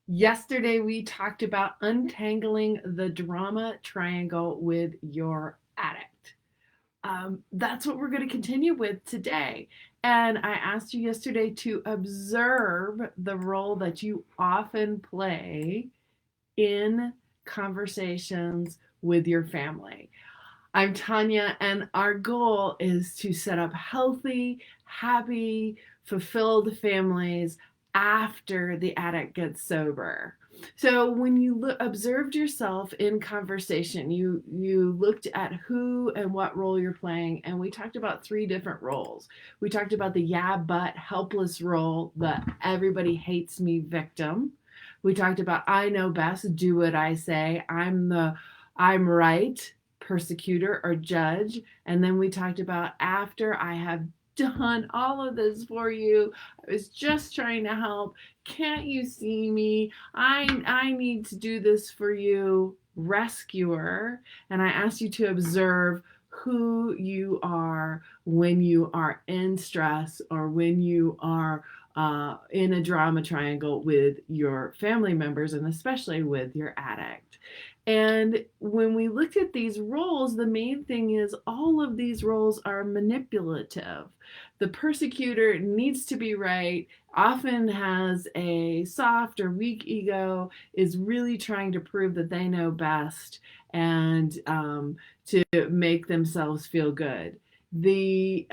Yesterday, we talked about untangling the drama triangle with your addict. That's what we're going to continue with today. And I asked you yesterday to observe the role that you often play in conversations with your family. I'm Tanya, and our goal is to set up healthy, happy, fulfilled families after the addict gets sober. So when you observed yourself in conversation, you looked at who and what role you're playing, and we talked about three different roles. We talked about the yeah but helpless role, the everybody hates me victim. We talked about I know best, do what I say. I'm right persecutor or judge. And then we talked about after I have done all of this for you, I was just trying to help. Can't you see me? I need to do this for you, rescuer. And I asked you to observe who you are when you are in stress or when you are in a drama triangle with your family members and especially with your addict. And when we looked at these roles, the main thing is all of these roles are manipulative. The persecutor needs to be right, often has a soft or weak ego, is really trying to prove that they know best and to make themselves feel good. The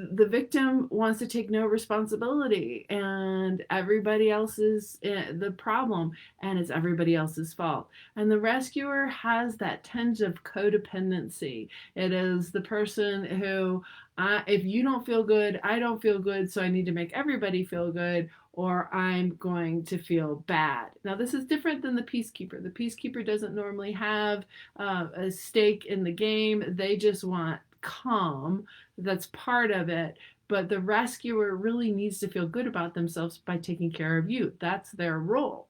victim wants to take no responsibility, and everybody else is the problem, and it's everybody else's fault. And the rescuer has that tinge of codependency. It is the person who, if you don't feel good, I don't feel good, so I need to make everybody feel good, or I'm going to feel bad. Now, this is different than the peacekeeper. The peacekeeper doesn't normally have a stake in the game, they just want calm. That's part of it. But the rescuer really needs to feel good about themselves by taking care of you. That's their role.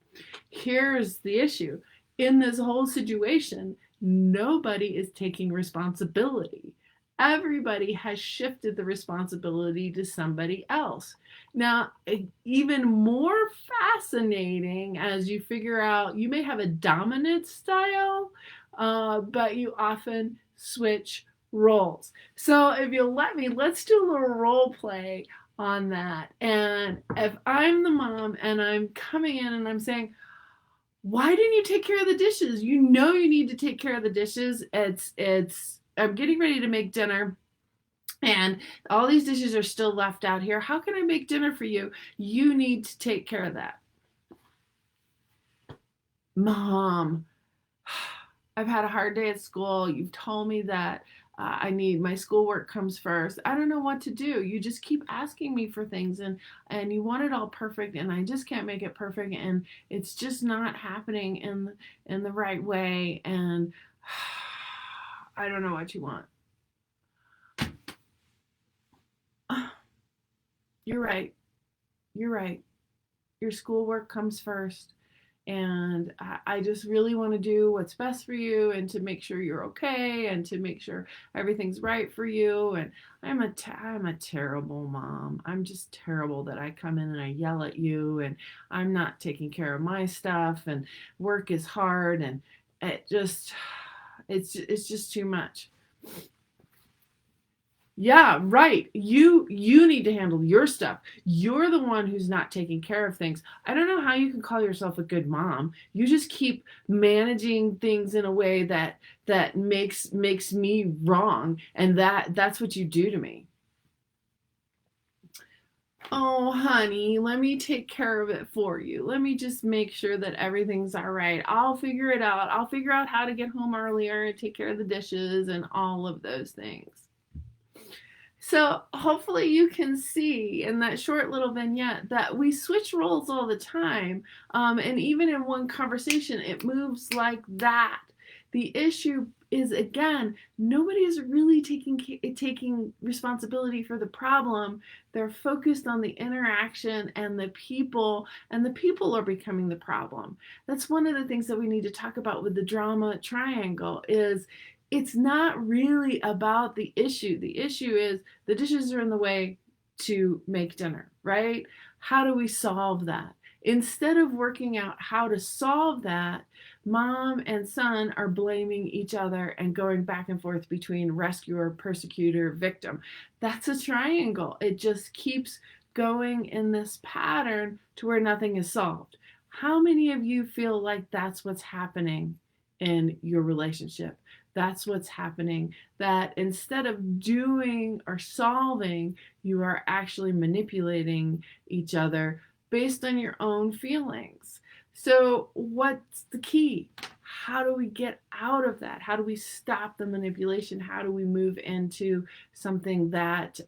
Here's the issue in this whole situation, nobody is taking responsibility. Everybody has shifted the responsibility to somebody else. Now, even more fascinating as you figure out you may have a dominant style, but you often switch roles. So, if you'll let me, let's do a little role play on that. And if I'm the mom and I'm coming in and I'm saying, why didn't you take care of the dishes? You know you need to take care of the dishes. It's I'm getting ready to make dinner and all these dishes are still left out here. How can I make dinner for you? You need to take care of that. Mom, I've had a hard day at school. You've told me that I need my schoolwork comes first. I don't know what to do. You just keep asking me for things and you want it all perfect and I just can't make it perfect and it's just not happening in the right way and I don't know what you want. You're right. You're right. Your schoolwork comes first. And I just really want to do what's best for you and to make sure you're okay and to make sure everything's right for you. And I'm a terrible mom. I'm just terrible that I come in and I yell at you and I'm not taking care of my stuff and work is hard and it just it's just too much. Yeah, right. You need to handle your stuff. You're the one who's not taking care of things. I don't know how you can call yourself a good mom. You just keep managing things in a way that makes me wrong and that's what you do to me. Oh, honey, let me take care of it for you. Let me just make sure that everything's all right. I'll figure it out. I'll figure out how to get home earlier and take care of the dishes and all of those things. So hopefully you can see in that short little vignette that we switch roles all the time. And even in one conversation, it moves like that. The issue is, again, nobody is really taking responsibility for the problem. They're focused on the interaction and the people are becoming the problem. That's one of the things that we need to talk about with the drama triangle is it's not really about the issue. The issue is the dishes are in the way to make dinner, right? How do we solve that? Instead of working out how to solve that, mom and son are blaming each other and going back and forth between rescuer, persecutor, victim. That's a triangle. It just keeps going in this pattern to where nothing is solved. How many of you feel like that's what's happening in your relationship? That's what's happening. That instead of doing or solving, you are actually manipulating each other based on your own feelings. So, what's the key? How do we get out of that? How do we stop the manipulation? How do we move into something that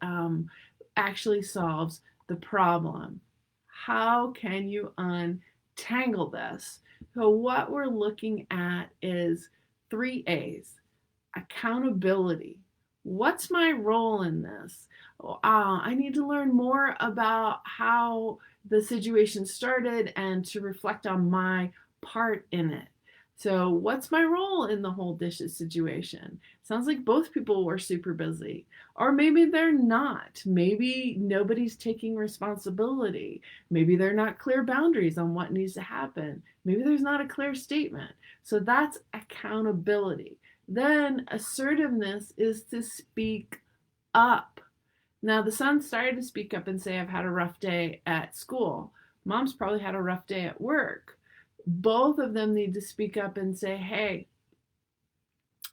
actually solves the problem? How can you untangle this? So, what we're looking at is 3 A's. Accountability. What's my role in this? I need to learn more about how the situation started and to reflect on my part in it. So, what's my role in the whole dishes situation? Sounds like both people were super busy. Or maybe they're not. Maybe nobody's taking responsibility. Maybe they're not clear boundaries on what needs to happen. Maybe there's not a clear statement. So, that's accountability. Then assertiveness is to speak up. Now, the son started to speak up and say, I've had a rough day at school. Mom's probably had a rough day at work. Both of them need to speak up and say, hey,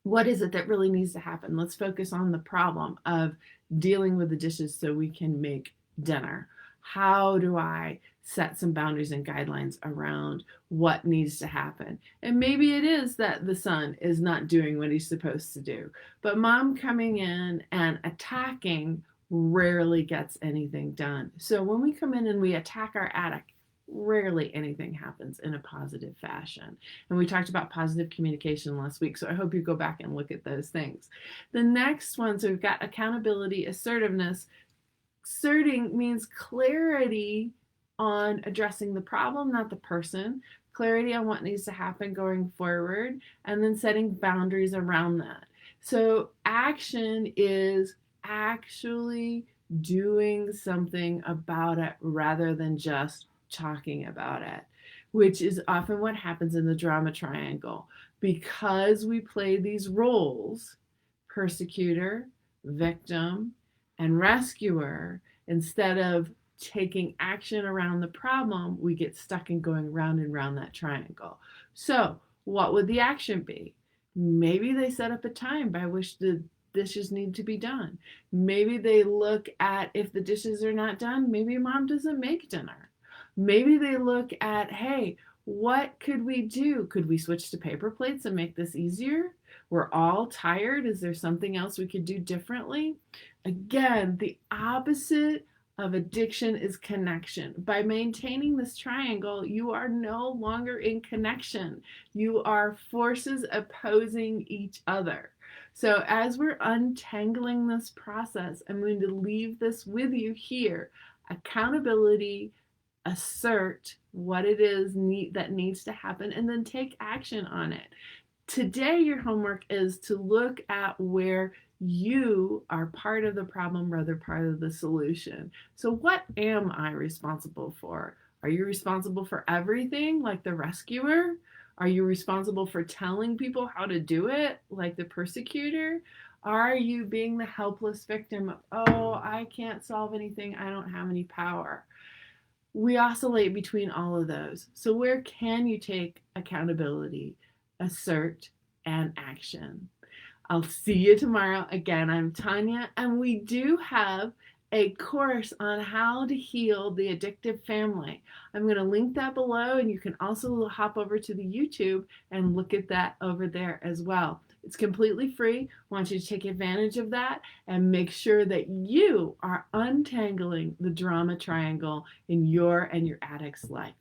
what is it that really needs to happen? Let's focus on the problem of dealing with the dishes so we can make dinner. How do I set some boundaries and guidelines around what needs to happen? And maybe it is that the son is not doing what he's supposed to do, but mom coming in and attacking rarely gets anything done. So when we come in and we attack our addict, rarely anything happens in a positive fashion. And we talked about positive communication last week, so I hope you go back and look at those things. The next one, so we've got accountability, assertiveness. Asserting means clarity on addressing the problem, not the person, clarity on what needs to happen going forward, and then setting boundaries around that. So action is actually doing something about it rather than just talking about it, which is often what happens in the drama triangle. Because we play these roles, persecutor, victim, and rescuer, instead of taking action around the problem, we get stuck in going round and round that triangle. So, what would the action be? Maybe they set up a time by which the dishes need to be done. Maybe they look at if the dishes are not done, maybe mom doesn't make dinner. Maybe they look at, hey, what could we do? Could we switch to paper plates and make this easier? We're all tired. Is there something else we could do differently? Again, the opposite of addiction is connection. By maintaining this triangle, you are no longer in connection. You are forces opposing each other. So as we're untangling this process, I'm going to leave this with you here. Accountability, assert what it is that needs to happen, and then take action on it. Today, your homework is to look at where you are part of the problem rather part of the solution. So what am I responsible for? Are you responsible for everything like the rescuer? Are you responsible for telling people how to do it like the persecutor? Are you being the helpless victim of, oh, I can't solve anything, I don't have any power? We oscillate between all of those. So where can you take accountability, assert, and action? I'll see you tomorrow. Again, I'm Tanya, and we do have a course on how to heal the addictive family. I'm going to link that below, and you can also hop over to the YouTube and look at that over there as well. It's completely free. I want you to take advantage of that and make sure that you are untangling the drama triangle in your and your addict's life.